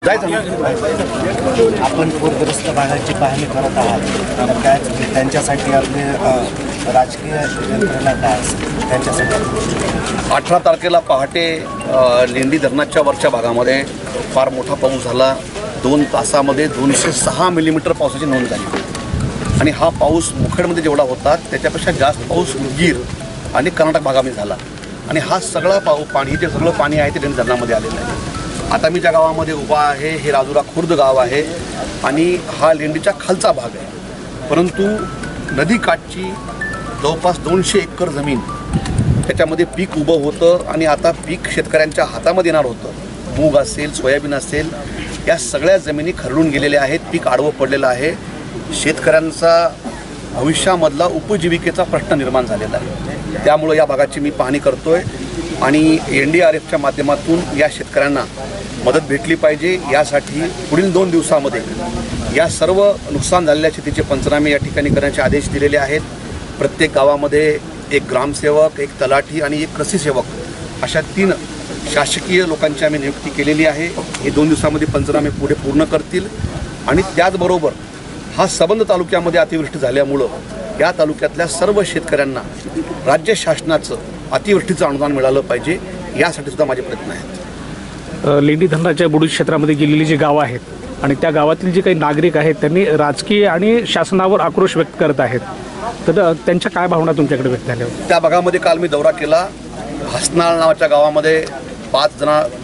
आपण पूरग्रस्त भागाची पाहणी करत आहात, काय त्यांच्यासाठी आपले राजकीय यंत्रणा काय त्यांच्यासाठी? 18 तारखेला पहाटे लेंडी धरणाच्या वरच्या भागामध्ये फार मोठा पाऊस झाला. 2 तासामध्ये 206 मिलीमीटर पावसाची नोंद झाली आणि हा पाऊस मुखेडमध्ये जेवढा होता त्याच्यापेक्षा जास्त पाऊस उदगीर आणि कर्नाटक भागामध्ये झाला आणि हा सगळा पाणी जे सगळं पाणी आहे ते लेंडी धरणामध्ये आलेलं आहे. आता मी ज्या गावामध्ये उभा आहे हे राजुरा खुर्द गाव आहे आणि हा लेंडीच्या खालचा भाग आहे, परंतु नदीकाठची जवळपास 200 एकर जमीन त्याच्यामध्ये पीक उभं होतं आणि आता पीक शेतकऱ्यांच्या हातामध्ये येणार होतं. मूग असेल, सोयाबीन असेल, या सगळ्या जमिनी खरडून गेलेल्या आहेत. पीक आडवं पडलेलं आहे. शेतकऱ्यांचा भविष्यामधला उपजीविकेचा प्रश्न निर्माण झालेला आहे. त्यामुळं या भागाची मी पाहणी करतोय आणि NDRFच्या माध्यमातून या शेतकऱ्यांना मदत भेटली पाहिजे. यासाठी पुढील 2 दिवसामध्ये या सर्व नुकसान झालेल्या शेतीचे पंचनामे या ठिकाणी करण्याचे आदेश दिलेले आहेत. प्रत्येक गावामध्ये एक ग्रामसेवक, एक तलाठी आणि एक कृषी सेवक अशा 3 शासकीय लोकांची आम्ही नियुक्ती केलेली आहे. हे 2 दिवसामध्ये पंचनामे पुढे पूर्ण करतील आणि त्याचबरोबर हा सबंध तालुक्यामध्ये अतिवृष्टी झाल्यामुळं या तालुक्यातल्या सर्व शेतकऱ्यांना राज्य शासनाचं अतिवृष्टीचं अनुदान मिळालं पाहिजे, यासाठी सुद्धा माझे प्रयत्न आहेत. लेंडी धरणाच्या बुडूज क्षेत्रामध्ये गेलेली जी गावं आहेत आणि त्या गावातील जे काही नागरिक आहेत त्यांनी राजकीय आणि शासनावर आक्रोश व्यक्त करत आहेत, तर त्यांच्या काय भावना तुमच्याकडे व्यक्त झाल्या? त्या भागामध्ये काल मी दौरा केला. हसनाळ नावाच्या गावामध्ये 5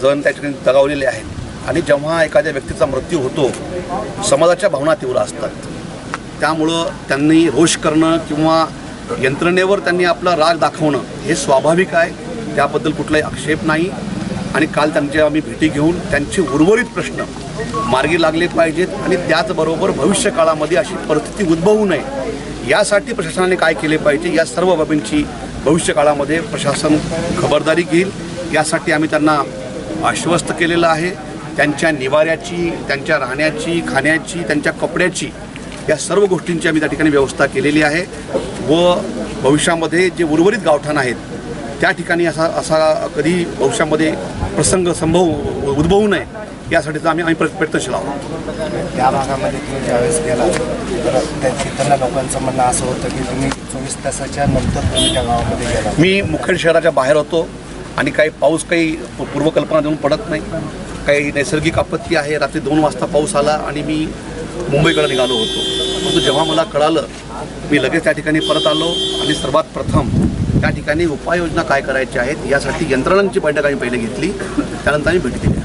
जण त्या ठिकाणी दगावलेले आहेत आणि जेव्हा एखाद्या व्यक्तीचा मृत्यू होतो समाजाच्या भावना तीव्र असतात. त्यामुळं त्यांनी रोष करणं किंवा यंत्रणेवर त्यांनी आपला राग दाखवणं हे स्वाभाविक आहे, त्याबद्दल कुठलाही आक्षेप नाही. आणि काल त्यांच्या आम्ही भेटी घेऊन त्यांचे उर्वरित प्रश्न मार्गी लागले पाहिजेत आणि त्याचबरोबर भविष्य काळामध्ये अशी परिस्थिती उद्भवू नये यासाठी प्रशासनाने काय केले पाहिजे या सर्व बाबींची भविष्य काळामध्ये प्रशासन खबरदारी घेईल. यासाठी आम्ही त्यांना आश्वस्त केलेलं आहे. त्यांच्या निवाऱ्याची, त्यांच्या राहण्याची, खाण्याची, त्यांच्या कपड्याची, या सर्व गोष्टींची आम्ही त्या ठिकाणी व्यवस्था केलेली आहे व भविष्यामध्ये जे उर्वरित गावठाण आहेत त्या ठिकाणी असा कधी भविष्यामध्ये प्रसंग उद्भवू नये यासाठीचा आम्ही प्रयत्नशील आहोत. त्या भागामध्ये तुम्ही ज्यावेळेस गेला तर तिथल्या लोकांचं म्हणणं असं होतं की तुम्ही 24 तासाच्या नंतर तुम्ही त्या गावामध्ये गेला. मी मुखेड शहराच्या बाहेर होतो आणि काही पाऊस काही पूर्वकल्पना देऊन पडत नाही. काही नैसर्गिक आपत्ती आहे. रात्री 2 वाजता पाऊस आला आणि मी मुंबईकडे निघालो होतो. परंतु जेव्हा मला कळालं मी लगेच त्या ठिकाणी परत आलो आणि सर्वात प्रथम त्या ठिकाणी उपाययोजना काय करायच्या आहेत यासाठी यंत्रणांची बैठक आम्ही पहिले घेतली. त्यानंतर आम्ही भेट दिली.